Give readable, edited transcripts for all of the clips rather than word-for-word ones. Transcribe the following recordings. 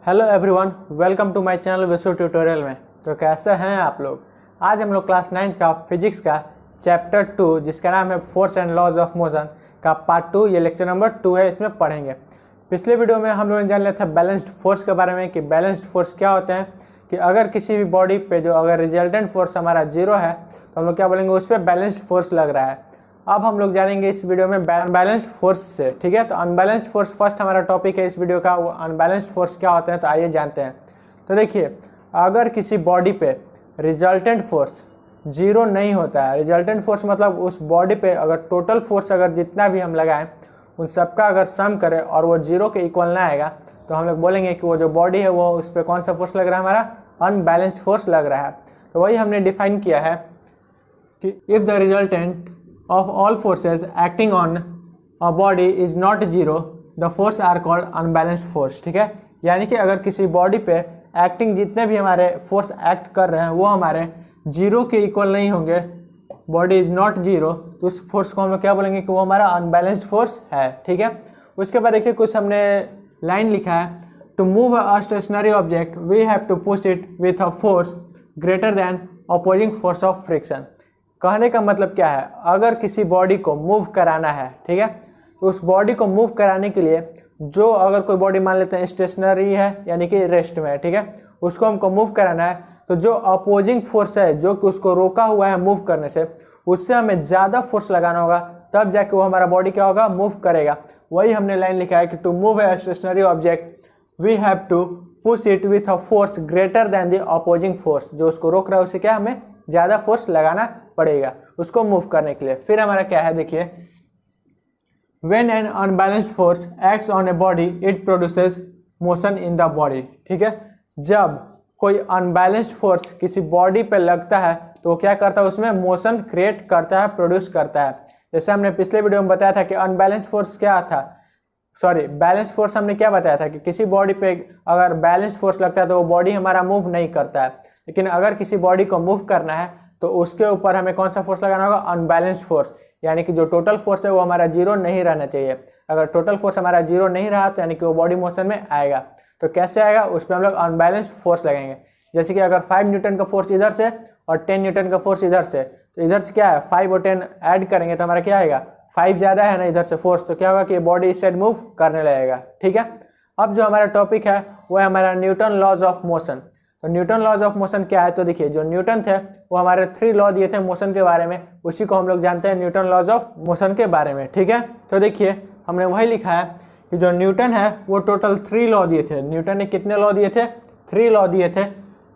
Hello everyone, welcome to my channel Vishu tutorial में। तो कैसे हैं आप लोग। आज हम लोग क्लास 9 का फिजिक्स का चैप्टर 2 जिसका नाम है force and laws of motion का पार्ट 2, ये लेक्चर नंबर 2 है, इसमें पढ़ेंगे। पिछले वीडियो में हम लोगों ने जान लिया था बैलेंस्ड फोर्स के बारे में कि बैलेंस्ड फोर्स क्या होते हैं, कि अगर किसी भी बॉडी पे जो अगर रिजल्टेंट फोर्स हमारा 0 है तो हम लोग क्या बोलेंगे, उस पर बैलेंस्ड फोर्स लग रहा है। अब हम लोग जानेंगे इस वीडियो में अनबैलेंस्ड फोर्स से, ठीक है। तो अनबैलेंस्ड फोर्स फर्स्ट हमारा टॉपिक है इस वीडियो का। वो अनबैलेंस्ड फोर्स क्या होते हैं तो आइए जानते हैं। तो देखिए, अगर किसी बॉडी पे रिजल्टेंट फोर्स 0 नहीं होता है, रिजल्टेंट फोर्स मतलब उस बॉडी पे अगर टोटल फोर्स अगर जितना भी हम लगाएं उन सबका अगर सम करें और वो 0 के इक्वल ना आएगा तो हम लोग बोलेंगे कि वो जो बॉडी है वो उस पर कौन सा फोर्स लग रहा है, हमारा अनबैलेंस्ड फोर्स लग रहा है। तो वही हमने डिफाइन किया है कि if the resultant of all forces acting on a body is not 0, the force are called unbalanced force, ठीक है। यानी कि अगर किसी बॉडी पे एक्टिंग जितने भी हमारे फोर्स एक्ट कर रहे हैं वो हमारे 0 के इक्वल नहीं होंगे, बॉडी इज नॉट 0, तो उस फोर्स को हम लोग क्या बोलेंगे कि वो हमारा अनबैलेंस्ड फोर्स है, ठीक है। उसके बाद देखिए कुछ हमने लाइन लिखा है, to move a stationary object we have to push it with a force greater than opposing force of friction. कहने का मतलब क्या है, अगर किसी बॉडी को मूव कराना है, ठीक है, तो उस बॉडी को मूव कराने के लिए जो अगर कोई बॉडी मान लेते हैं स्टेशनरी है यानी कि रेस्ट में है, ठीक है, उसको हमको मूव कराना है तो जो अपोजिंग फोर्स है जो कि उसको रोका हुआ है मूव करने से, उससे हमें ज़्यादा फोर्स लगाना होगा, तब जाके वो हमारा बॉडी क्या होगा, मूव करेगा। वही हमने लाइन लिखा है कि to move a stationary object we have to push it with a force greater than the opposing force. जो उसको रोक रहा है उसे क्या हमें ज़्यादा फोर्स लगाना पड़ेगा उसको मूव करने के लिए। फिर हमारा क्या है, देखिए, when an unbalanced force acts on a body it produces motion in the body, ठीक है। जब कोई अनबैलेंस्ड फोर्स किसी बॉडी पे लगता है तो वो क्या करता है, उसमें मोशन क्रिएट करता है, प्रोड्यूस करता है। जैसे हमने पिछले वीडियो में बताया था कि अनबैलेंस्ड फोर्स क्या था, बैलेंस फोर्स हमने क्या बताया था कि किसी बॉडी पे अगर बैलेंस फोर्स लगता है तो वो बॉडी हमारा मूव नहीं करता है, लेकिन अगर किसी बॉडी को मूव करना है तो उसके ऊपर हमें कौन सा फोर्स लगाना होगा, अनबैलेंस्ड फोर्स। यानी कि जो टोटल फोर्स है वो हमारा 0 नहीं रहना चाहिए। अगर टोटल फोर्स हमारा 0 नहीं रहा तो यानी कि वो बॉडी मोशन में आएगा। तो कैसे आएगा, उस पर हम लोग अनबैलेंस्ड फोर्स लगाएंगे। जैसे कि अगर 5 न्यूटन का फोर्स इधर से और 10 न्यूटन का फोर्स इधर से, तो इधर से क्या है 5 और 10 ऐड करेंगे तो हमारा क्या आएगा, 5 ज़्यादा है ना इधर से फोर्स, तो क्या होगा कि बॉडी इस साइड मूव करने लगेगा, ठीक है। अब जो हमारा टॉपिक है वो है हमारा न्यूटन लॉज ऑफ मोशन। तो न्यूटन लॉज ऑफ मोशन क्या है, तो देखिए जो न्यूटन थे वो हमारे 3 लॉ दिए थे मोशन के बारे में, उसी को हम लोग जानते हैं न्यूटन लॉज ऑफ मोशन के बारे में, ठीक है। तो देखिए हमने वही लिखा है कि जो न्यूटन है वो टोटल 3 लॉ दिए थे। न्यूटन ने कितने लॉ दिए थे, 3 लॉ दिए थे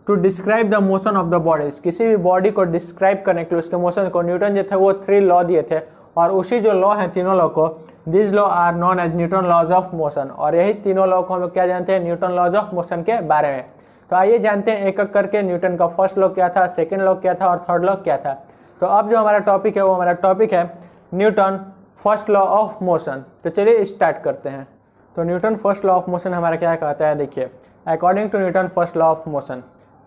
to describe the motion of the bodies. किसी भी बॉडी को डिस्क्राइब करने के लिए उसके मोशन को न्यूटन जो थे वो 3 लॉ दिए थे, और उसी जो लॉ है तीनों लॉ को, this law are known as Newton laws of motion. और यही तीनों लॉ को हम लोग क्या जानते हैं, न्यूटन लॉज ऑफ मोशन के बारे में। तो आइए जानते हैं एक एक करके न्यूटन का फर्स्ट लॉ क्या था, सेकंड लॉ क्या था और थर्ड लॉ क्या था। तो अब जो हमारा टॉपिक है वो हमारा टॉपिक है Newton first law of motion. तो चलिए स्टार्ट करते हैं। तो Newton first law of motion हमारा क्या कहता है, देखिए, according to Newton first law of motion,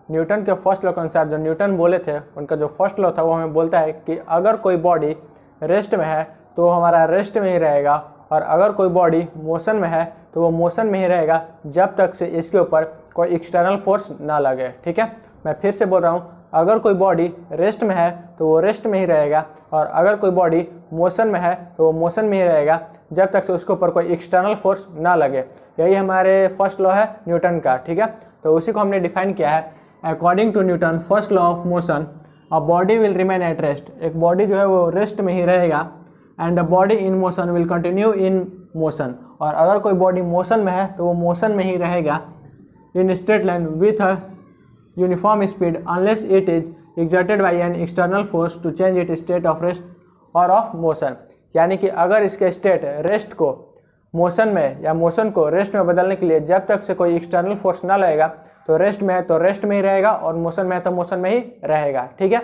Newton के फर्स्ट लॉ के अनुसार जो न्यूटन बोले थे उनका जो फर्स्ट लॉ था वो हमें बोलता है कि अगर कोई बॉडी रेस्ट में है तो वो हमारा रेस्ट में ही रहेगा, और अगर कोई बॉडी मोशन में है तो वो मोशन में ही रहेगा जब तक से इसके ऊपर कोई एक्सटर्नल फोर्स ना लगे, ठीक है। मैं फिर से बोल रहा हूँ, अगर कोई बॉडी रेस्ट में है तो वो रेस्ट में ही रहेगा, और अगर कोई बॉडी मोशन में है तो वो मोशन में ही रहेगा जब तक से उसके ऊपर कोई एक्सटर्नल फोर्स ना लगे। यही हमारे फर्स्ट लॉ है न्यूटन का, ठीक है। तो उसी को हमने डिफाइन किया है, according to Newton first law of motion a body will remain at rest. एक बॉडी जो है वो रेस्ट में ही रहेगा, and the body in motion will continue in motion. और अगर कोई बॉडी मोशन में है तो वो मोशन में ही रहेगा in straight line with a uniform speed unless it is exerted by an external force to change it state of rest or of motion. यानी कि अगर इसके स्टेट रेस्ट को मोशन में या मोशन को रेस्ट में बदलने के लिए जब तक से कोई एक्सटर्नल फोर्स ना लगेगा तो रेस्ट में है तो रेस्ट में ही रहेगा, और मोशन में है तो मोशन में ही रहेगा, ठीक है।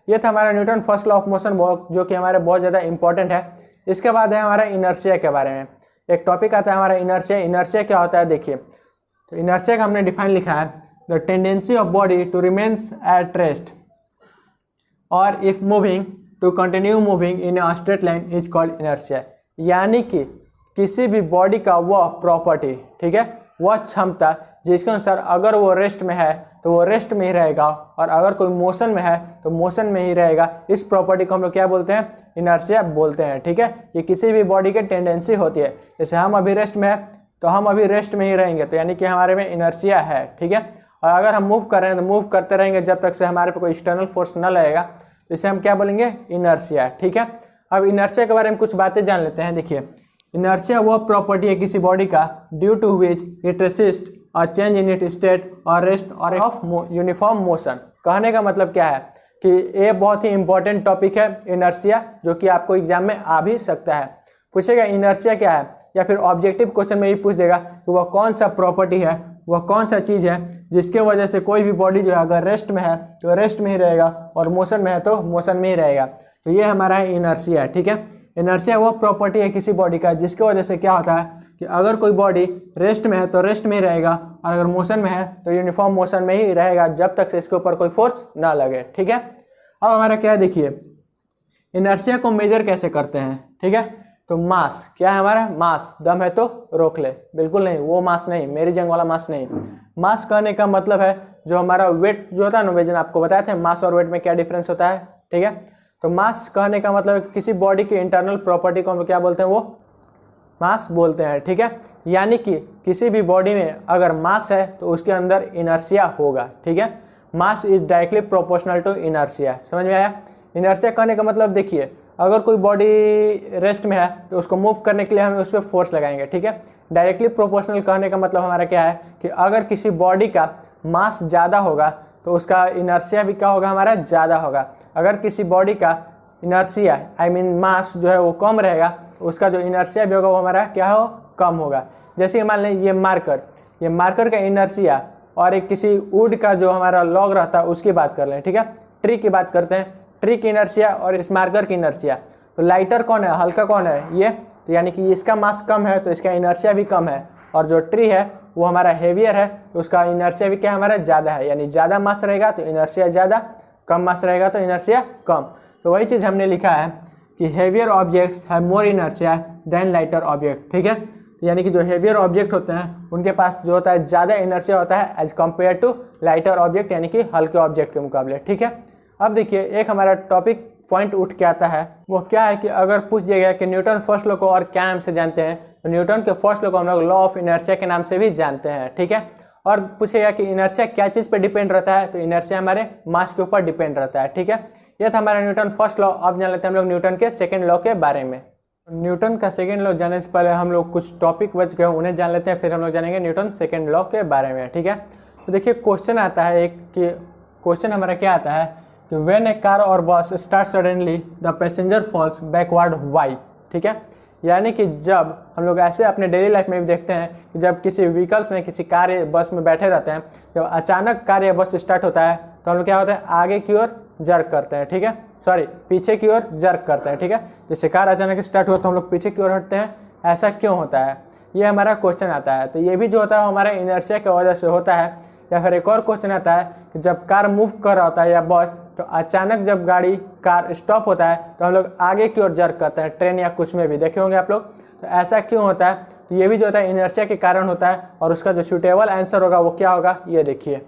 ये था हमारा Newton first law of motion, जो कि हमारे बहुत ज़्यादा इंपॉर्टेंट है। इसके बाद है हमारा इनर्शिया के बारे में। एक टॉपिक आता है हमारा इनर्शिया। इनर्शिया क्या होता है, देखिए, तो इनर्शिया का हमने डिफाइन लिखा है, the tendency of body to remains at rest और if moving to continue moving in a straight line is called inertia. यानी कि किसी भी बॉडी का वह प्रॉपर्टी, ठीक है, वह क्षमता जिसके अनुसार अगर वो रेस्ट में है तो वो रेस्ट में ही रहेगा और अगर कोई मोशन में है तो मोशन में ही रहेगा। इस प्रॉपर्टी को हम लोग क्या बोलते हैं, इनर्शिया बोलते हैं। ठीक है, ये किसी भी बॉडी की टेंडेंसी होती है। जैसे हम अभी रेस्ट में है तो हम अभी रेस्ट में ही रहेंगे, तो यानी कि हमारे में इनर्शिया है। ठीक है, और अगर हम मूव कर रहे हैं तो मूव करते रहेंगे जब तक से हमारे पे कोई एक्सटर्नल फोर्स न लगेगा, तो इसे हम क्या बोलेंगे, इनर्शिया। ठीक है, अब इनर्शिया के बारे में कुछ बातें जान लेते हैं। देखिए, इनर्शिया वह प्रॉपर्टी है किसी बॉडी का due to which it resist or change in it state or rest or of uniform motion. कहने का मतलब क्या है कि ये बहुत ही इंपॉर्टेंट टॉपिक है इनर्शिया, जो कि आपको एग्जाम में आ भी सकता है। पूछेगा इनर्शिया क्या है, या फिर ऑब्जेक्टिव क्वेश्चन में भी पूछ देगा कि वह कौन सा प्रॉपर्टी है, वह कौन सा चीज़ है जिसके वजह से कोई भी बॉडी जो है अगर रेस्ट में है तो रेस्ट में ही रहेगा और मोशन में है तो मोशन में ही रहेगा। तो ये हमारा इनर्शिया है। ठीक है, इनर्शिया वो प्रॉपर्टी है किसी बॉडी का जिसके वजह से क्या होता है कि अगर कोई बॉडी रेस्ट में है तो रेस्ट में ही रहेगा और अगर मोशन में है तो यूनिफॉर्म मोशन में ही रहेगा जब तक से इसके ऊपर कोई फोर्स ना लगे। ठीक है, अब हमारा क्या है, देखिए इनर्शिया को मेजर कैसे करते हैं। ठीक है, तो मास क्या है हमारा, मास, दम है तो रोक ले, बिल्कुल नहीं, वो मास नहीं, मेरी जंग वाला मास नहीं। मास कहने का मतलब है जो हमारा वेट जो होता है ना, वजन आपको बताए थे मास और वेट में क्या डिफरेंस होता है। ठीक है, तो मास कहने का मतलब है कि किसी बॉडी की इंटरनल प्रॉपर्टी को हम क्या बोलते हैं, वो मास बोलते हैं। ठीक है, यानी कि किसी भी बॉडी में अगर मास है तो उसके अंदर इनर्शिया होगा। ठीक है, mass is directly proportional to inertia. समझ में आया? इनर्शिया कहने का मतलब देखिए, अगर कोई बॉडी रेस्ट में है तो उसको मूव करने के लिए हम उस पर फोर्स लगाएंगे। ठीक है, डायरेक्टली प्रोपोर्शनल कहने का मतलब हमारा क्या है कि अगर किसी बॉडी का मास ज़्यादा होगा तो उसका इनर्शिया भी क्या होगा, हमारा ज़्यादा होगा। अगर किसी बॉडी का इनर्शिया मास जो है वो कम रहेगा तो उसका जो इनर्शिया भी होगा वो हमारा क्या हो, कम होगा। जैसे मान लें ये मार्कर का इनर्शिया और एक किसी वुड का जो हमारा लॉग रहता है उसकी बात कर लें। ठीक है, ट्री की बात करते हैं, ट्री की इनर्शिया और इस मार्कर की इनर्शिया। तो लाइटर कौन है, हल्का कौन है, ये, तो यानी कि इसका मास कम है तो इसका इनर्शिया भी कम है, और जो ट्री है वो हमारा हेवियर है तो उसका इनर्शिया भी क्या हमारा ज़्यादा है। यानी ज़्यादा मास रहेगा तो इनर्शिया ज़्यादा, कम मास रहेगा तो इनर्शिया कम। तो वही चीज़ हमने लिखा है कि heavier objects have more inertia than lighter object. ठीक है, तो यानी कि जो हेवियर ऑब्जेक्ट होते हैं उनके पास जो होता है ज़्यादा इनर्शिया होता है as compare to lighter object, यानी कि हल्के ऑब्जेक्ट के मुकाबले। ठीक है, अब देखिए एक हमारा टॉपिक पॉइंट उठ के आता है, वो क्या है कि अगर पूछ दिया गया कि न्यूटन फर्स्ट लॉ को और क्या नाम से जानते हैं, तो न्यूटन के फर्स्ट लॉ को हम लोग लॉ ऑफ इनर्शिया के नाम से भी जानते हैं। ठीक है, और पूछेगा कि इनर्शिया क्या चीज़ पे डिपेंड रहता है, तो इनर्शिया हमारे मास के ऊपर डिपेंड रहता है। ठीक है, ये था हमारा न्यूटन फर्स्ट लॉ। अब जान लेते हैं हम लोग न्यूटन के सेकेंड लॉ के बारे में। न्यूटन का सेकेंड लॉ जानने से पहले हम लोग कुछ टॉपिक बच गए उन्हें जान लेते हैं, फिर हम लोग जानेंगे न्यूटन सेकेंड लॉ के बारे में। ठीक है, तो देखिए क्वेश्चन आता है एक कि क्वेश्चन हमारा क्या आता है कि when A car or bus start suddenly the passenger falls backward why. ठीक है, यानी कि जब हम लोग ऐसे अपने डेली लाइफ में भी देखते हैं कि जब किसी व्हीकल्स में, किसी कार या बस में बैठे रहते हैं, जब अचानक कार या बस स्टार्ट होता है तो हम लोग क्या होता है, आगे की ओर जर्क करते हैं। ठीक है, पीछे की ओर जर्क करते हैं। ठीक है, जैसे कार अचानक स्टार्ट हुआ तो हम लोग पीछे की ओर हटते हैं, ऐसा क्यों होता है, ये हमारा क्वेश्चन आता है। तो ये भी जो होता है हमारा इनर्शिया की वजह से होता है। या फिर एक और क्वेश्चन आता है कि जब कार मूव कर रहा होता है या बस, तो अचानक जब कार स्टॉप होता है तो हम लोग आगे की ओर जर्क करते हैं, ट्रेन या कुछ में भी देखे होंगे आप लोग। तो ऐसा क्यों होता है, तो ये भी जो होता है इनर्शिया के कारण होता है, और उसका जो सूटेबल आंसर होगा वो क्या होगा, ये देखिए।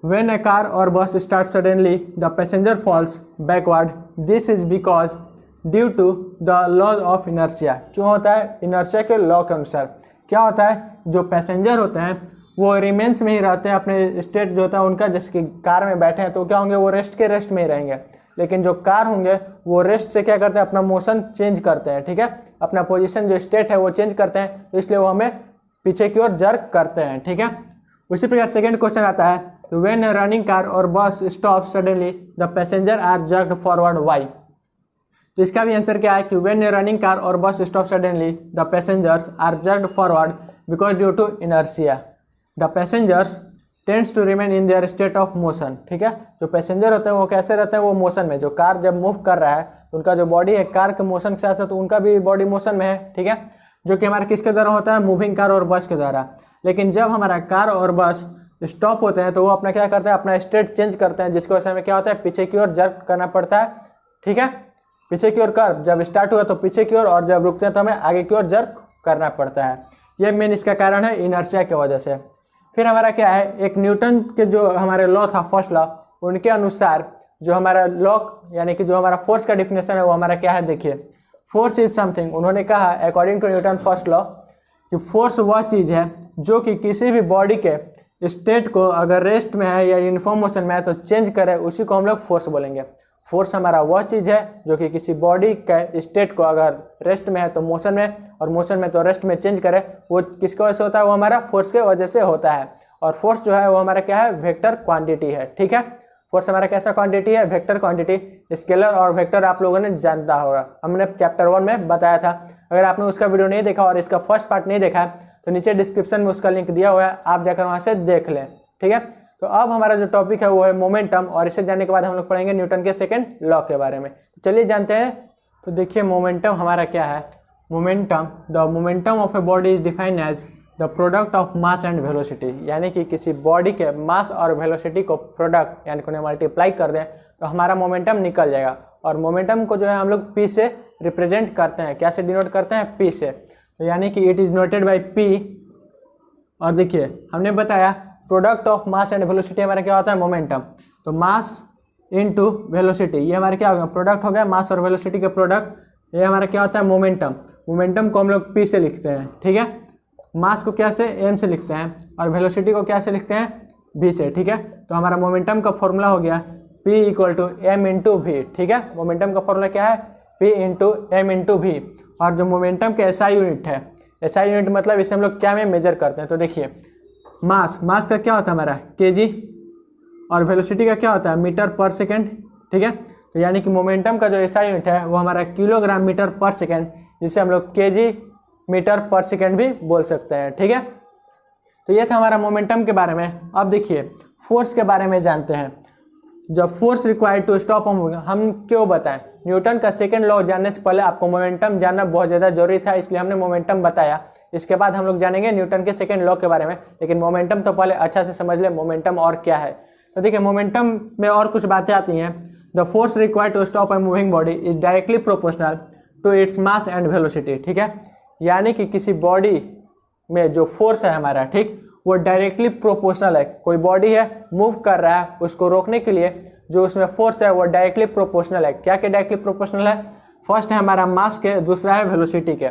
When a car or bus starts suddenly, the passenger falls backward. This is because due to the law of inertia. क्यों होता है, इनर्शिया के लॉ के अनुसार क्या होता है, जो पैसेंजर होते हैं वो रिमेंस में ही रहते हैं, अपने स्टेट जो होता है उनका, जैसे कि कार में बैठे हैं तो क्या होंगे, वो रेस्ट में ही रहेंगे। लेकिन जो कार होंगे वो रेस्ट से क्या करते हैं, अपना मोशन चेंज करते हैं। ठीक है, अपना पोजीशन जो स्टेट है वो चेंज करते हैं, तो इसलिए वो हमें पीछे की ओर जर्क करते हैं। ठीक है, उसी प्रकार सेकेंड क्वेश्चन आता है, when a running car or bus stop suddenly the passenger are jerked forward why. तो इसका भी आंसर क्या है कि when a running car or bus stop suddenly the passengers are jerked forward because due to inertia the passengers tends to remain in their state of motion. ठीक है, जो passenger होते हैं वो कैसे रहते हैं, वो मोशन में। जो कार जब मूव कर रहा है तो उनका जो बॉडी है कार के मोशन के साथ साथ उनका भी बॉडी मोशन में है। ठीक है, जो कि हमारा किसके द्वारा होता है, मूविंग कार और बस के द्वारा। लेकिन जब हमारा कार और बस स्टॉप होते हैं तो वो अपना क्या करते हैं, अपना स्टेट चेंज करते हैं, जिसकी वजह से हमें क्या होता है, पीछे की ओर जर्क करना पड़ता है। ठीक है, पीछे की ओर कर, जब स्टार्ट हुआ तो पीछे की ओर, और जब रुकते हैं तो हमें आगे की ओर जर्क करना पड़ता है। ये मेन इसका कारण है इनर्शिया की वजह से। फिर हमारा क्या है, एक न्यूटन के जो हमारे लॉ था फर्स्ट लॉ, उनके अनुसार जो हमारा लॉ यानी कि जो हमारा फोर्स का डिफिनेशन है वो हमारा क्या है, देखिए फोर्स इज समथिंग, उन्होंने कहा according to Newton first law कि फोर्स वह चीज़ है जो कि किसी भी बॉडी के स्टेट को अगर रेस्ट में है या यूनिफॉर्म मोशन में है तो चेंज करे, उसी को हम लोग फोर्स बोलेंगे। फोर्स हमारा वह चीज़ है जो कि किसी बॉडी के स्टेट को अगर रेस्ट में है तो मोशन में, और मोशन में तो रेस्ट में चेंज करे, वो किसकी वजह से होता है, वो हमारा फोर्स के वजह से होता है। और फोर्स जो है वो हमारा क्या है, वेक्टर क्वांटिटी है। ठीक है, फोर्स हमारा कैसा क्वांटिटी है, वेक्टर क्वांटिटी। स्केलर और वेक्टर आप लोगों ने जानता होगा, हमने चैप्टर 1 में बताया था। अगर आपने उसका वीडियो नहीं देखा और इसका फर्स्ट पार्ट नहीं देखा है तो नीचे डिस्क्रिप्शन में उसका लिंक दिया हुआ है, आप जाकर वहाँ से देख लें। ठीक है, तो अब हमारा जो टॉपिक है वो है मोमेंटम, और इसे जानने के बाद हम लोग पढ़ेंगे न्यूटन के सेकंड लॉ के बारे में। तो चलिए जानते हैं। तो देखिए मोमेंटम हमारा क्या है, momentum, the momentum of a body is defined as the product of mass and velocity, यानी कि किसी बॉडी के मास और वेलोसिटी को प्रोडक्ट यानी कि उन्हें मल्टीप्लाई कर दें तो हमारा मोमेंटम निकल जाएगा। और मोमेंटम को जो है हम लोग पी से रिप्रेजेंट करते हैं, क्या से डिनोट करते हैं, पी से। तो यानी कि it is noted by P. और देखिए हमने बताया product of mass and velocity हमारा क्या होता है, मोमेंटम। तो मास इनटू वेलोसिटी, ये हमारा क्या होगा, प्रोडक्ट हो गया मास और वेलोसिटी के प्रोडक्ट, ये हमारा क्या होता है, मोमेंटम। मोमेंटम को हम लोग पी से लिखते हैं। ठीक है, मास को क्या से, एम से लिखते हैं, और वेलोसिटी को क्या से लिखते हैं, वी से। ठीक है, तो हमारा मोमेंटम का फॉर्मूला हो गया P equal to M into V. ठीक है, मोमेंटम का फॉर्मूला क्या है, P into M into V. और जो मोमेंटम का SI यूनिट है, SI यूनिट मतलब इसे हम लोग क्या में मेजर करते हैं, तो देखिए मास का क्या होता है हमारा kg, और वेलोसिटी का क्या होता है, मीटर पर सेकेंड। ठीक है, तो यानी कि मोमेंटम का जो SI यूनिट है वो हमारा किलोग्राम मीटर पर सेकेंड, जिसे हम लोग kg मीटर पर सेकेंड भी बोल सकते हैं। ठीक है, तो ये था हमारा मोमेंटम के बारे में। अब देखिए फोर्स के बारे में जानते हैं। जब फोर्स रिक्वायर्ड टू स्टॉप हम क्यों बताएं, न्यूटन का सेकंड लॉ जानने से पहले आपको मोमेंटम जानना बहुत ज़्यादा जरूरी था, इसलिए हमने मोमेंटम बताया। इसके बाद हम लोग जानेंगे न्यूटन के सेकंड लॉ के बारे में, लेकिन मोमेंटम तो पहले अच्छा से समझ ले मोमेंटम और क्या है। तो देखिए मोमेंटम में और कुछ बातें आती हैं। The force required to stop a moving body is directly proportional to its mass and velocity. ठीक है, यानी कि किसी बॉडी में जो फोर्स है हमारा, ठीक, वो डायरेक्टली प्रोपोर्शनल है। कोई बॉडी है मूव कर रहा है, उसको रोकने के लिए जो उसमें फोर्स है वो डायरेक्टली प्रोपोर्शनल है। क्या डायरेक्टली प्रोपोर्शनल है, फर्स्ट है हमारा मास के, दूसरा है वेलोसिटी के।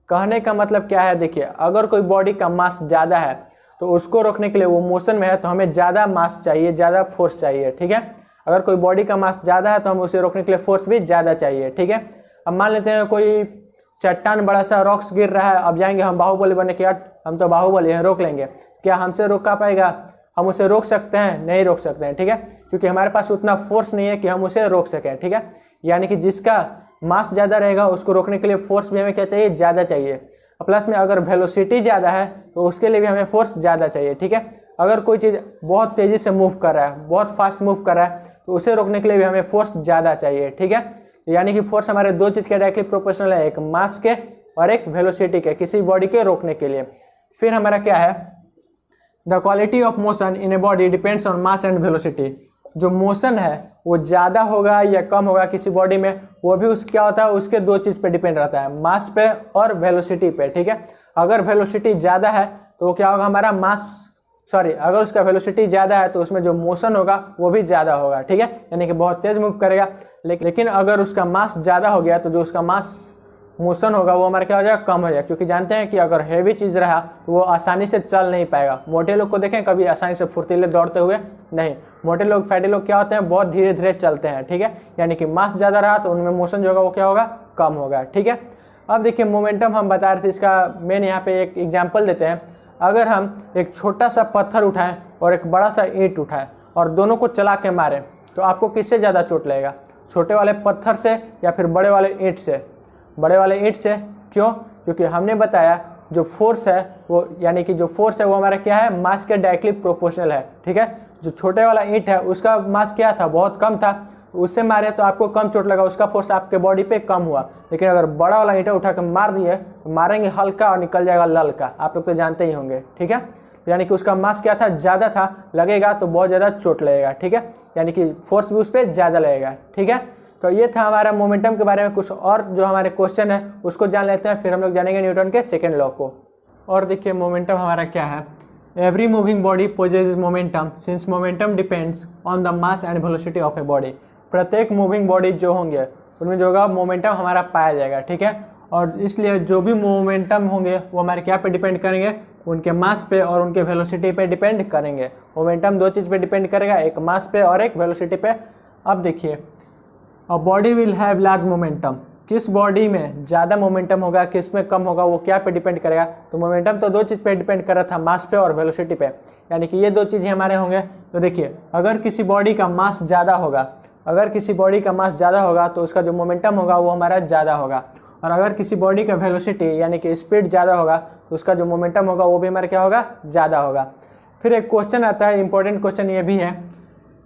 कहने का मतलब क्या है, देखिए अगर कोई बॉडी का मास ज़्यादा है तो उसको रोकने के लिए, वो मोशन में है तो हमें ज़्यादा मास चाहिए, ज़्यादा फोर्स चाहिए। ठीक है, अगर कोई बॉडी का मास ज़्यादा है तो हम उसे रोकने के लिए फोर्स भी ज़्यादा चाहिए। ठीक है, अब मान लेते हैं कोई चट्टान बड़ा सा रॉक्स गिर रहा है, अब जाएंगे हम बाहुबली बनने के बाद, हम तो बाहुबली हैं, रोक लेंगे, क्या हमसे रोका पाएगा, हम उसे रोक सकते हैं, नहीं रोक सकते हैं। ठीक है, क्योंकि हमारे पास उतना फोर्स नहीं है कि हम उसे रोक सकें। ठीक है, यानी कि जिसका मास ज़्यादा रहेगा उसको रोकने के लिए फोर्स भी हमें क्या चाहिए, ज़्यादा चाहिए। प्लस में अगर वेलोसिटी ज़्यादा है तो उसके लिए भी हमें फोर्स ज़्यादा चाहिए। ठीक है, अगर कोई चीज़ बहुत तेज़ी से मूव कर रहा है, बहुत फास्ट मूव कर रहा है, तो उसे रोकने के लिए भी हमें फोर्स ज़्यादा चाहिए। ठीक है, यानी कि फोर्स हमारे दो चीज़ के डायरेक्टली प्रोपोर्शनल है, एक मास के और एक वेलोसिटी के, किसी बॉडी के रोकने के लिए। फिर हमारा क्या है, the quality of motion in a body depends on mass and velocity. जो मोशन है वो ज़्यादा होगा या कम होगा किसी बॉडी में, वो भी उस क्या होता है, उसके दो चीज़ पे डिपेंड रहता है, मास पे और वेलोसिटी पे। ठीक है, अगर वेलोसिटी ज़्यादा है तो वो क्या होगा, हमारा अगर उसका वेलोसिटी ज़्यादा है तो उसमें जो मोशन होगा वो भी ज़्यादा होगा। ठीक है, यानी कि बहुत तेज़ मूव करेगा। लेकिन अगर उसका मास ज़्यादा हो गया तो जो उसका मास मोशन होगा वो हमारा क्या हो जाएगा, कम हो जाएगा। क्योंकि जानते हैं कि अगर हैवी चीज़ रहा तो वो आसानी से चल नहीं पाएगा। मोटे लोग को देखें कभी आसानी से फुर्तीले दौड़ते हुए नहीं, मोटे लोग, फैटी लोग क्या होते हैं, बहुत धीरे धीरे चलते हैं। ठीक है, यानी कि मास ज़्यादा रहा तो उनमें मोशन जो होगा वो क्या होगा, कम होगा। ठीक है, अब देखिए मोमेंटम हम बता रहे थे, इसका मेन यहाँ पे एक एग्जाम्पल देते हैं। अगर हम एक छोटा सा पत्थर उठाएं और एक बड़ा सा ईंट उठाएं और दोनों को चला के मारें तो आपको किससे ज़्यादा चोट लगेगा, छोटे वाले पत्थर से या फिर बड़े वाले ईंट से? बड़े वाले ईंट से। क्यों? क्योंकि हमने बताया जो फोर्स है वो, यानी कि जो फोर्स है वो हमारा क्या है, मास के डायरेक्टली प्रोपोर्शनल है। ठीक है, जो छोटे वाला ईंट है उसका मास क्या था, बहुत कम था, उससे मारे तो आपको कम चोट लगा, उसका फोर्स आपके बॉडी पे कम हुआ। लेकिन अगर बड़ा वाला ईंटा उठा कर मार दिए तो मारेंगे हल्का और निकल जाएगा ललका, आप लोग तो जानते ही होंगे। ठीक है, यानी कि उसका मास क्या था, ज़्यादा था, लगेगा तो बहुत ज़्यादा चोट लगेगा। ठीक है, यानी कि फोर्स भी उस पर ज़्यादा लगेगा। ठीक है, तो ये था हमारा मोमेंटम के बारे में। कुछ और जो हमारे क्वेश्चन है उसको जान लेते हैं, फिर हम लोग जानेंगे न्यूटन के सेकेंड लॉ को। और देखिए मोमेंटम हमारा क्या है, every moving body possesses momentum since momentum depends on the mass and velocity of a body. प्रत्येक मूविंग बॉडी जो होंगे उनमें जो होगा मोमेंटम हमारा पाया जाएगा, ठीक है। और इसलिए जो भी मोमेंटम होंगे वो हमारे क्या पे डिपेंड करेंगे, उनके मास पे और उनके वेलोसिटी पे डिपेंड करेंगे। मोमेंटम दो चीज़ पे डिपेंड करेगा, एक मास पे और एक वेलोसिटी पे। अब देखिए अ body will have large momentum, किस बॉडी में ज़्यादा मोमेंटम होगा किस में कम होगा वो क्या पे डिपेंड करेगा, तो मोमेंटम तो दो चीज़ पे डिपेंड कर रहा था, मास पे और वेलोसिटी पे, यानी कि ये दो चीज़ें हमारे होंगे। तो देखिए अगर किसी बॉडी का मास ज़्यादा होगा, अगर किसी बॉडी का मास ज़्यादा होगा तो उसका जो मोमेंटम होगा वो हमारा ज़्यादा होगा, और अगर किसी बॉडी का वेलोसिटी यानी कि स्पीड ज़्यादा होगा तो उसका जो मोमेंटम होगा वो भी हमारा क्या होगा, ज़्यादा होगा। फिर एक क्वेश्चन आता है, इंपॉर्टेंट क्वेश्चन ये भी है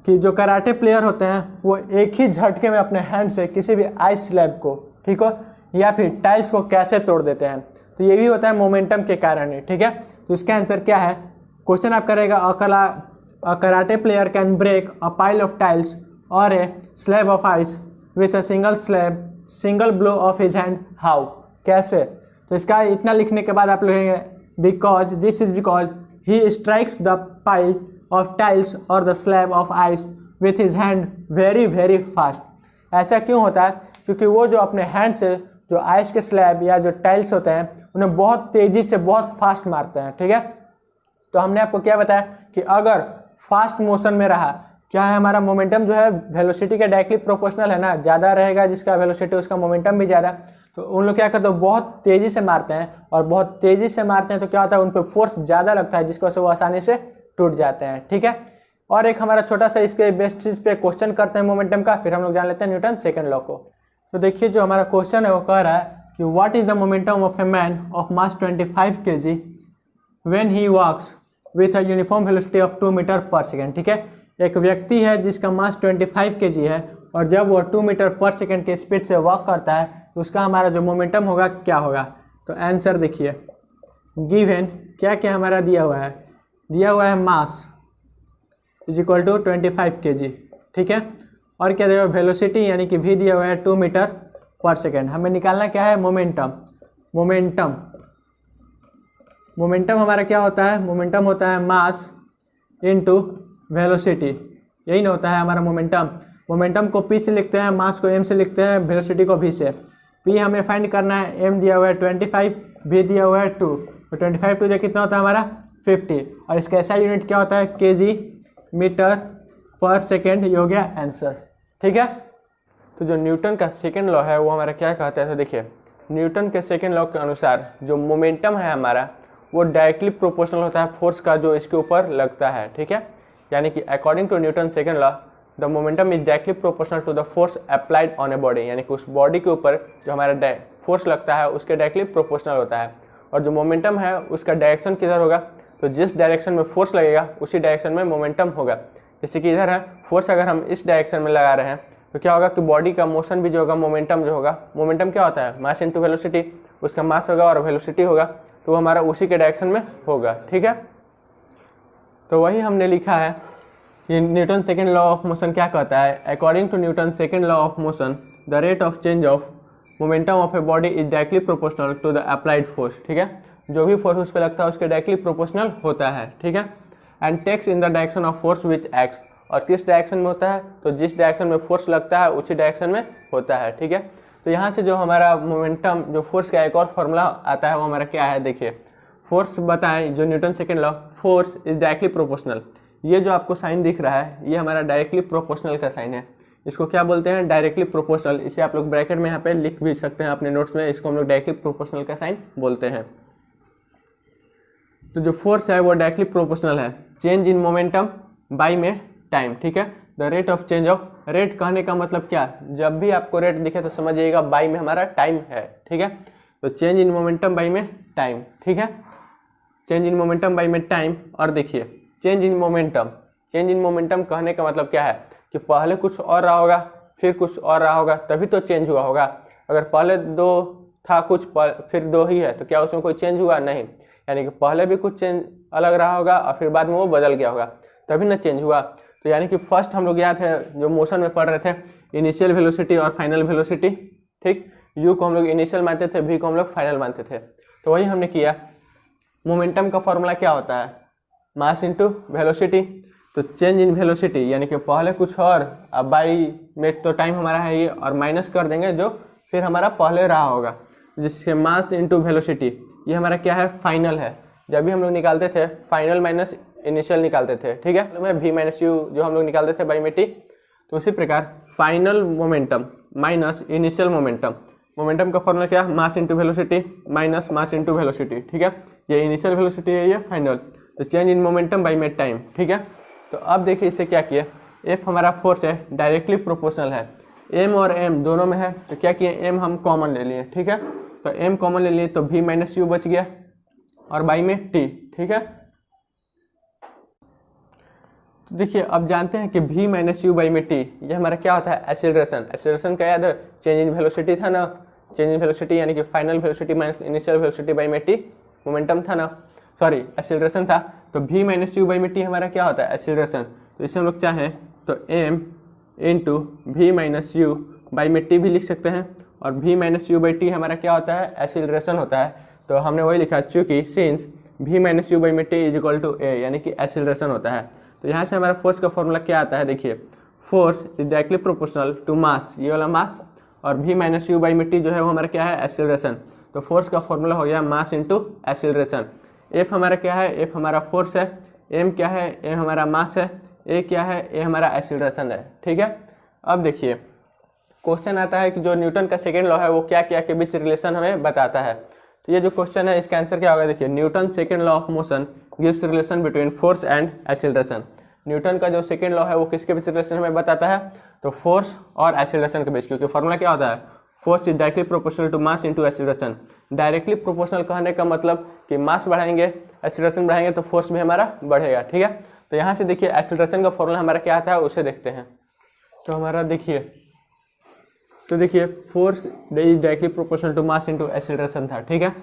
कि जो कराटे प्लेयर होते हैं वो एक ही झटके में अपने हैंड से किसी भी आइस स्लैब को, ठीक हो, या फिर टाइल्स को कैसे तोड़ देते हैं, तो ये भी होता है मोमेंटम के कारण ही, ठीक है। तो इसका आंसर क्या है, क्वेश्चन आप करेगा a karate player can break a pile of tiles और a slab of ice with a single blow of his hand, how, कैसे। तो इसका इतना लिखने के बाद आप लिखेंगे because he strikes the pile of tiles और the slab of ice with his hand very very fast. ऐसा क्यों होता है, क्योंकि वो जो अपने हैंड से जो आइस के स्लैब या जो टाइल्स होते हैं उन्हें बहुत तेज़ी से बहुत फास्ट मारते हैं, ठीक है। तो हमने आपको क्या बताया कि अगर फास्ट मोशन में रहा, क्या है हमारा मोमेंटम जो है वेलोसिटी के डायरेक्टली प्रोपोर्शनल है ना, ज़्यादा रहेगा जिसका वेलोसिटी उसका मोमेंटम भी ज़्यादा। तो उन लोग क्या करते हैं, बहुत तेज़ी से मारते हैं, और बहुत तेज़ी से मारते हैं तो क्या होता है उन पर फोर्स ज़्यादा लगता है जिसकी वजह से वो आसानी से टूट जाते हैं, ठीक है। और एक हमारा छोटा सा इसके बेस्ट चीज़ पे क्वेश्चन करते हैं मोमेंटम का, फिर हम लोग जान लेते हैं न्यूटन सेकंड लॉ को। तो देखिए जो हमारा क्वेश्चन है वो कह रहा है कि what is the momentum of a man of mass 25 kg when he walks with a uniform velocity of 2 metre per second, ठीक है। एक व्यक्ति है जिसका मास 25 kg है और जब वो 2 मीटर पर सेकेंड के स्पीड से वॉक करता है तो उसका हमारा जो मोमेंटम होगा क्या होगा। तो आंसर देखिए गिवन क्या क्या हमारा दिया हुआ है, दिया हुआ है mass is equal to 25 kg, ठीक है। और क्या देगा, वेलोसिटी यानी कि v दिया हुआ है 2 मीटर पर सेकेंड। हमें निकालना क्या है, मोमेंटम हमारा क्या होता है, मोमेंटम होता है मास इनटू वेलोसिटी, यही ना होता है हमारा मोमेंटम को p से लिखते हैं, मास को m से लिखते हैं, वेलोसिटी को v से। p हमें फाइंड करना है, m दिया हुआ है 25, v दिया हुआ है 2, तो 25 टू जो कितना होता है हमारा 50, और इसका ऐसा यूनिट क्या होता है kg मीटर पर सेकेंड, ये हो गया आंसर, ठीक है। तो जो न्यूटन का सेकेंड लॉ है वो हमारा क्या कहता है, तो देखिए न्यूटन के सेकेंड लॉ के अनुसार जो मोमेंटम है हमारा वो डायरेक्टली प्रोपोर्शनल होता है फोर्स का जो इसके ऊपर लगता है, ठीक है। यानी कि according to Newton second law the momentum is directly proportional to the force applied on a body, यानी कि उस बॉडी के ऊपर जो हमारा फोर्स लगता है उसके डायरेक्टली प्रोपोर्शनल होता है। और जो मोमेंटम है उसका डायरेक्शन किधर होगा, तो जिस डायरेक्शन में फोर्स लगेगा उसी डायरेक्शन में मोमेंटम होगा। जैसे कि इधर है फोर्स, अगर हम इस डायरेक्शन में लगा रहे हैं तो क्या होगा कि बॉडी का मोशन भी जो होगा मोमेंटम जो होगा, मोमेंटम क्या होता है मास इनटू वेलोसिटी, उसका मास होगा और वेलोसिटी होगा, तो वो हमारा उसी के डायरेक्शन में होगा, ठीक है। तो वही हमने लिखा है कि Newton second law of motion क्या कहता है, according to Newton second law of motion the rate of change of momentum of a body is directly proportional to the applied force, ठीक है। जो भी फोर्स उस पर लगता है उसके डायरेक्टली प्रोपोर्शनल होता है, ठीक है। And takes in the direction of force which acts, और किस डायरेक्शन में होता है, तो जिस डायरेक्शन में फोर्स लगता है उसी डायरेक्शन में होता है, ठीक है। तो यहाँ से जो हमारा मोमेंटम जो फोर्स का एक और फॉर्मूला आता है वो हमारा क्या है, देखिए फोर्स बताएं जो Newton second law, force is directly proportional, ये जो आपको साइन दिख रहा है ये हमारा डायरेक्टली प्रोपोर्शनल का साइन है, इसको क्या बोलते हैं, डायरेक्टली प्रोपोर्शनल। इसे आप लोग ब्रैकेट में यहाँ पे लिख भी सकते हैं अपने नोट्स में, इसको हम लोग डायरेक्टली प्रोपोर्शनल का साइन बोलते हैं। तो जो फोर्स है वो डायरेक्टली प्रोपोर्शनल है चेंज इन मोमेंटम बाई में टाइम, ठीक है। The rate of change of, rate कहने का मतलब क्या, जब भी आपको रेट दिखे तो समझिएगा बाई में हमारा टाइम है, ठीक है। तो चेंज इन मोमेंटम बाई में टाइम, ठीक है, चेंज इन मोमेंटम बाई में टाइम। और देखिए चेंज इन मोमेंटम कहने का मतलब क्या है कि पहले कुछ और रहा होगा फिर कुछ और रहा होगा तभी तो चेंज हुआ होगा। अगर पहले दो था कुछ फिर दो ही है तो क्या उसमें कोई चेंज हुआ, नहीं। यानी कि पहले भी कुछ चेंज अलग रहा होगा और फिर बाद में वो बदल गया होगा तभी ना चेंज हुआ। तो यानी कि फर्स्ट हम लोग याद है जो मोशन में पढ़ रहे थे इनिशियल वेलोसिटी और फाइनल वेलोसिटी, ठीक। यू को हम लोग इनिशियल मानते थे, वी को हम लोग फाइनल मानते थे। तो वही हमने किया मोमेंटम का फॉर्मूला क्या होता है, मास इंटू वेलोसिटी। तो चेंज इन वेलोसिटी यानी कि पहले कुछ और, अब बाई में तो टाइम हमारा है ये, और माइनस कर देंगे जो फिर हमारा पहले रहा होगा, जिससे मास इंटू वेलोसिटी ये हमारा क्या है, फाइनल है। जब भी हम लोग निकालते थे फाइनल माइनस इनिशियल निकालते थे, ठीक है, में v माइनस यू जो हम लोग निकालते थे बाई में टी। तो उसी प्रकार final momentum minus initial momentum, momentum का फॉर्मूला क्या है, mass into velocity minus mass into velocity, ठीक है। ये इनिशियल वेलोसिटी है, ये फाइनल। तो चेंज इन मोमेंटम बाई मेट टाइम, ठीक है। तो अब देखिए इसे क्या किया, एफ हमारा फोर्स है, डायरेक्टली प्रोपोर्शनल है, एम और एम दोनों में है, तो क्या किए, एम हम कॉमन ले लिए, ठीक है। तो एम कॉमन ले लिए तो v माइनस यू बच गया और बाई में टी, ठीक है। तो देखिए अब जानते हैं कि v माइनस यू बाई में टी ये हमारा क्या होता है, एक्सेलरेशन। एक्सेलरेशन का याद है, चेंज इन वेलोसिटी था ना, चेंज इन वेलोसिटी यानी कि final velocity minus initial velocity by में टी, मोमेंटम था ना, सॉरी एक्सेलरेशन था। तो v माइनस यू बाई में टी हमारा क्या होता है, एक्सेलरेशन। तो इसे हम लोग चाहें तो m into V minus U by में टी भी लिख सकते हैं, और v minus U by T हमारा क्या होता है, एक्सेलरेशन होता है। तो हमने वही लिखा, चूँकि since v minus U by में टी इज इक्वल टू ए यानी कि एक्सेलरेशन होता है। तो यहाँ से हमारा फोर्स का फॉर्मूला क्या आता है, देखिए force is directly proportional to mass, ये वाला मास, और v माइनस यू बाई में टी जो है वो हमारा क्या है, एक्सेलरेशन। तो फोर्स का फॉर्मूला हो गया मास इंटू एक्सेलरेशन। एफ हमारा क्या है, एफ हमारा फोर्स है, एम क्या है, एम हमारा मास है, ए क्या है, ए हमारा एक्सेलरेशन है, ठीक है। अब देखिए क्वेश्चन आता है कि जो न्यूटन का सेकेंड लॉ है वो क्या क्या के बीच रिलेशन हमें बताता है। तो ये जो क्वेश्चन है इसका आंसर क्या होगा, देखिए Newton second law of motion gives relation between force and acceleration. Newton का जो सेकेंड लॉ है वो किसके बीच रिलेशन हमें बताता है, तो फोर्स और एक्सेलरेशन के बीच, क्योंकि फॉर्मूला क्या होता है, force is directly proportional to mass into acceleration. Directly proportional कहने का मतलब कि मास बढ़ाएंगे एक्सेलरेशन बढ़ाएंगे तो फोर्स भी हमारा बढ़ेगा, ठीक है। तो यहाँ से देखिए एक्सेलरेशन का फॉर्मूला हमारा क्या आता है उसे देखते हैं। तो हमारा देखिए, तो देखिए force is directly proportional to mass into acceleration था, ठीक है।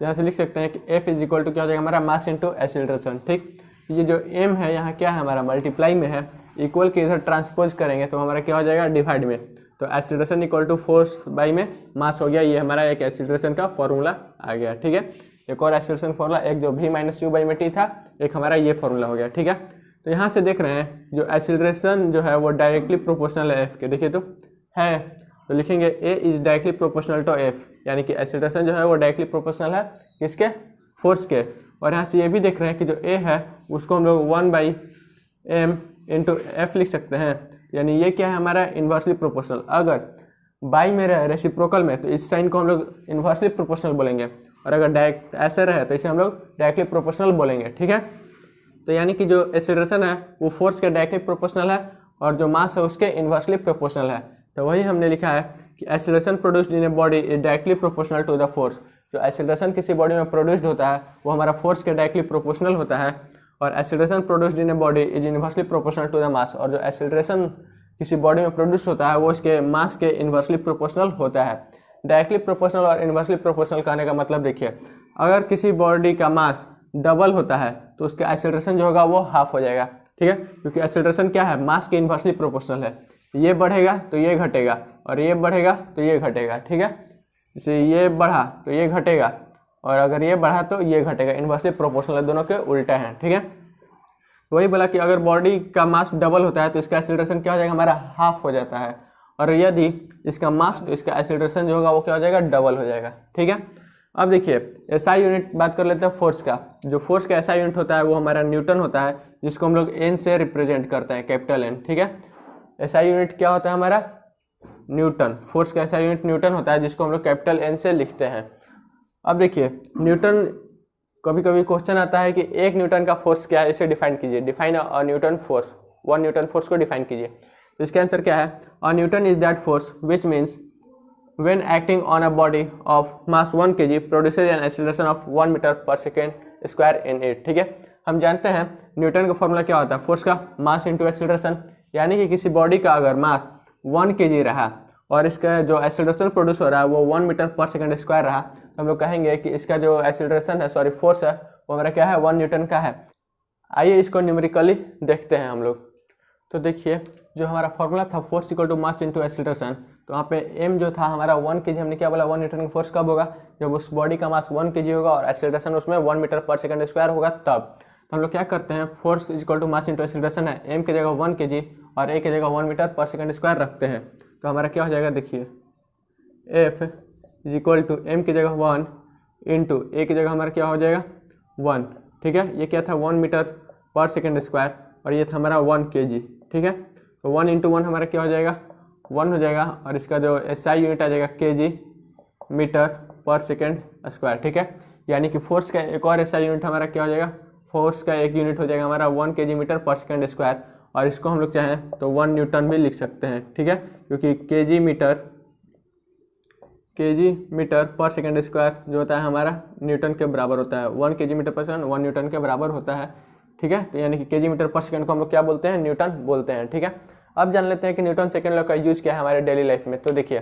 यहाँ से लिख सकते हैं कि एफ इज इक्वल टू क्या हो जाएगा हमारा, मास इंटू एक्सेलरेशन, ठीक। ये जो एम है यहाँ क्या है हमारा, मल्टीप्लाई में है, इक्वल के इधर ट्रांसपोज करेंगे तो हमारा क्या हो जाएगा, डिवाइड में। तो acceleration equal to force by में मास हो गया, ये हमारा एक एक्सेलरेशन का फॉर्मूला आ गया, ठीक है। एक और एक्सेलरेशन फॉर्मूला, एक जो v माइनस यू बाई में टी था, एक हमारा ये फॉर्मूला हो गया, ठीक है। तो यहाँ से देख रहे हैं जो एक्सेलरेशन जो है वो डायरेक्टली प्रोपोर्शनल है एफ के, देखिए तो है, तो लिखेंगे A is directly proportional to F, यानी कि एक्सेलरेशन जो है वो डायरेक्टली प्रोपोर्शनल है किसके, फोर्स के। और यहाँ से ये भी देख रहे हैं कि जो ए है उसको हम लोग 1/m इंटू एफ लिख सकते हैं, यानी ये क्या है हमारा, इन्वर्सली प्रोपोर्शनल। अगर बाई में रहे रेसिप्रोकल में तो इस साइन को हम लोग इन्वर्सली प्रोपोर्शनल बोलेंगे, और अगर डायरेक्ट ऐसे रहे तो इसे हम लोग डायरेक्टली प्रोपोर्शनल बोलेंगे, ठीक है। तो यानी कि जो एक्सेलरेशन है वो फोर्स के डायरेक्टली प्रोपोर्शनल है, और जो मास है उसके इन्वर्सली प्रोपोर्शनल है। तो वही हमने लिखा है कि acceleration produced in a body is directly proportional to the force. जो एक्सेलरेशन किसी बॉडी में प्रोड्यूस्ड होता है वो हमारा फोर्स के डायरेक्टली प्रोपोर्शनल होता है, और acceleration produced in a body is inversely proportional to the mass. और जो एक्सेलरेशन किसी बॉडी में प्रोड्यूस होता है वो इसके मास के इन्वर्सली प्रोपोर्शनल होता है। डायरेक्टली प्रोपोर्शनल और इन्वर्सली प्रोपोर्शनल कहने का मतलब देखिए, अगर किसी बॉडी का मास डबल होता है तो उसका एक्सेलरेशन जो होगा वो हाफ हो जाएगा, ठीक है, क्योंकि एक्सेलरेशन क्या है, मास के इन्वर्सली प्रोपोर्शनल है। ये बढ़ेगा तो ये घटेगा, और ये बढ़ेगा तो ये घटेगा, ठीक है। जैसे ये बढ़ा तो ये घटेगा, और अगर ये बढ़ा तो ये घटेगा, इन्वर्सली प्रोपोर्शनल है, दोनों के उल्टा हैं, ठीक है। वही बोला कि अगर बॉडी का मास डबल होता है तो इसका एक्सेलरेशन क्या हो जाएगा हमारा, हाफ हो जाता है, और यदि इसका मास तो इसका एक्सेलरेशन जो होगा वो क्या हो जाएगा, डबल हो जाएगा, ठीक है। अब देखिए एसआई यूनिट बात कर लेते हैं फोर्स का। जो फोर्स का एसआई यूनिट होता है वो हमारा न्यूटन होता है, जिसको हम लोग एन से रिप्रेजेंट करते हैं, कैपिटल एन, ठीक है। एसआई यूनिट क्या होता है हमारा, न्यूटन। फोर्स का एसआई यूनिट न्यूटन होता है, जिसको हम लोग कैपिटल एन से लिखते हैं। अब देखिए न्यूटन, कभी कभी क्वेश्चन आता है कि 1 न्यूटन का फोर्स क्या है, इसे डिफाइन कीजिए, define a newton force, 1 newton force को डिफाइन कीजिए। तो इसका आंसर क्या है, a newton is that force which means when acting on a body of mass 1 kg produces an acceleration of 1 metre per second square in it, ठीक है। हम जानते हैं न्यूटन का फॉर्मूला क्या होता है, फोर्स का मास इंटू एक्सेलरेशन, यानी कि किसी बॉडी का अगर मास 1 kg रहा और इसका जो एक्सेलरेशन प्रोड्यूस हो रहा है वो 1 मीटर पर सेकेंड स्क्वायर रहा, तो हम लोग कहेंगे कि इसका जो एक्सेलरेशन है, सॉरी फोर्स है, वो हमारा क्या है, 1 न्यूटन का है। आइए इसको न्यूमेरिकली देखते हैं हम लोग। तो देखिए जो हमारा फॉर्मूला था force equal to mass into acceleration, तो वहाँ पे एम जो था हमारा 1 kg, हमने क्या बोला 1 न्यूटन का फोर्स कब होगा, जब उस बॉडी का मास 1 kg होगा और एक्सेलरेशन उसमें 1 मीटर पर सेकंड स्क्वायर होगा तब। तो हम लोग क्या करते हैं, force is equal to mass into acceleration है, एम की जगह 1 kg और ए की जगह 1 मीटर पर सेकंड स्क्वायर रखते हैं। तो हमारा क्या हो जाएगा, देखिए F is equal to M की जगह 1 इंटू ए की जगह हमारा क्या हो जाएगा 1, ठीक है। ये क्या था 1 मीटर पर सेकंड स्क्वायर और ये था हमारा 1 kg, ठीक है। तो 1 इंटू 1 हमारा क्या हो जाएगा 1 हो जाएगा और इसका जो SI यूनिट आ जाएगा kg मीटर पर सेकंड स्क्वायर, ठीक है। यानी कि फोर्स का एक और SI यूनिट हमारा क्या हो जाएगा, फोर्स का एक यूनिट हो जाएगा हमारा 1 kg मीटर पर सेकंड स्क्वायर और इसको हम लोग चाहें तो 1 न्यूटन भी लिख सकते हैं, ठीक है, क्योंकि kg मीटर पर सेकंड स्क्वायर जो होता है हमारा न्यूटन के बराबर होता है। 1 kg मीटर पर सेकंड 1 न्यूटन के बराबर होता है, ठीक है। तो यानी कि kg मीटर पर सेकंड को हम लोग क्या बोलते हैं, न्यूटन बोलते हैं, ठीक है। अब जान लेते हैं कि न्यूटन सेकंड लॉ का यूज क्या है हमारे डेली लाइफ में। तो देखिए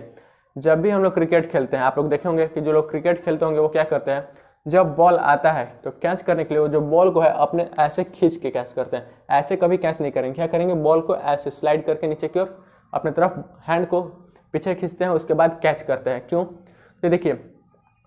जब भी हम लोग क्रिकेट खेलते हैं, आप लोग देखे होंगे कि जो लोग क्रिकेट खेलते होंगे वो क्या करते हैं, जब बॉल आता है तो कैच करने के लिए वो जो बॉल को है अपने ऐसे खींच के कैच करते हैं, ऐसे कभी कैच नहीं करेंगे। क्या करेंगे, बॉल को ऐसे स्लाइड करके नीचे की ओर अपने तरफ हैंड को पीछे खींचते हैं, उसके बाद कैच करते हैं। क्यों, तो देखिए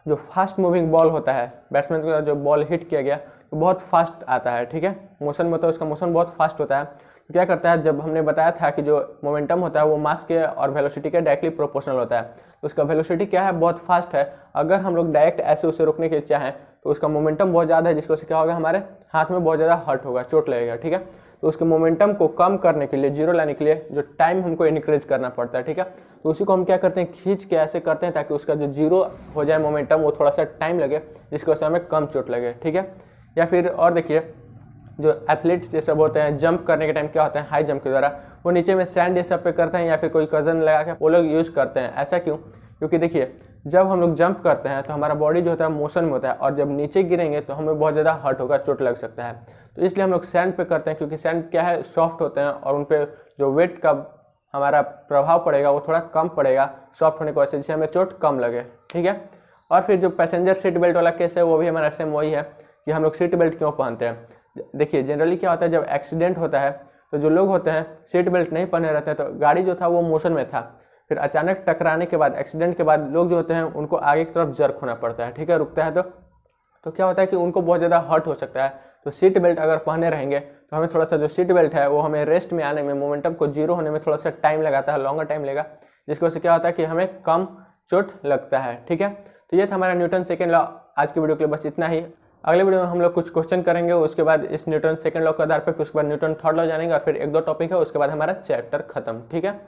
जो फास्ट मूविंग बॉल होता है, बैट्समैन का जो बॉल हिट किया गया तो बहुत फास्ट आता है, ठीक है, मोशन में, तो उसका मोशन बहुत फास्ट होता है। तो क्या करता है, जब हमने बताया था कि जो मोमेंटम होता है वो मास के और वेलोसिटी के डायरेक्टली प्रोपोर्शनल होता है, तो उसका वेलोसिटी क्या है, बहुत फास्ट है। अगर हम लोग डायरेक्ट ऐसे उसे रोकने के लिए चाहें तो उसका मोमेंटम बहुत ज़्यादा है, जिसको से क्या होगा, हमारे हाथ में बहुत ज़्यादा हर्ट होगा, चोट लगेगा, ठीक है। तो उसके मोमेंटम को कम करने के लिए, जीरो लाने के लिए जो टाइम हमको इनक्रीज करना पड़ता है, ठीक है। तो उसी को हम क्या करते हैं, खींच के ऐसे करते हैं ताकि उसका जो जीरो हो जाए मोमेंटम, वो थोड़ा सा टाइम लगे, जिसकी वजह से हमें कम चोट लगे, ठीक है। या फिर और देखिए जो एथलीट्स ये सब होते हैं, जंप करने के टाइम क्या होता है, हाई जंप के द्वारा वो नीचे में सैंड ये सब पे करते हैं या फिर कोई कजन लगा के वो लोग यूज़ करते हैं। ऐसा क्यों, क्योंकि देखिए जब हम लोग जंप करते हैं तो हमारा बॉडी जो होता है मोशन में होता है और जब नीचे गिरेंगे तो हमें बहुत ज़्यादा हर्ट होगा, चोट लग सकता है। तो इसलिए हम लोग सैंड पे करते हैं, क्योंकि सैंड क्या है, सॉफ्ट होते हैं और उन पर जो वेट का हमारा प्रभाव पड़ेगा वो थोड़ा कम पड़ेगा सॉफ्ट होने की वजह से, जिससे हमें चोट कम लगे, ठीक है। और फिर जो पैसेंजर सीट बेल्ट वाला केस है वो भी हमारा सेम वही है कि हम लोग सीट बेल्ट क्यों पहनते हैं। देखिए जनरली क्या होता है, जब एक्सीडेंट होता है तो जो लोग होते हैं सीट बेल्ट नहीं पहने रहते हैं, तो गाड़ी जो था वो मोशन में था, फिर अचानक टकराने के बाद, एक्सीडेंट के बाद लोग जो होते हैं उनको आगे की तरफ जर्क होना पड़ता है, ठीक है, रुकता है तो क्या होता है कि उनको बहुत ज़्यादा हर्ट हो सकता है। तो सीट बेल्ट अगर पहने रहेंगे तो हमें थोड़ा सा जो सीट बेल्ट है वो हमें रेस्ट में आने में, मोमेंटम को जीरो होने में थोड़ा सा टाइम लगाता है, लॉन्गर टाइम लेगा, जिसकी वजह से क्या होता है कि हमें कम चोट लगता है, ठीक है। तो ये था हमारा न्यूटन सेकेंड लॉ। आज की वीडियो के लिए बस इतना ही। अगले वीडियो में हम लोग कुछ क्वेश्चन करेंगे, उसके बाद इस न्यूटन सेकेंड लॉ के आधार पर, उसके बाद न्यूटन थर्ड लॉ जानेंगे और फिर 1-2 टॉपिक है, उसके बाद हमारा चैप्टर खत्म, ठीक है।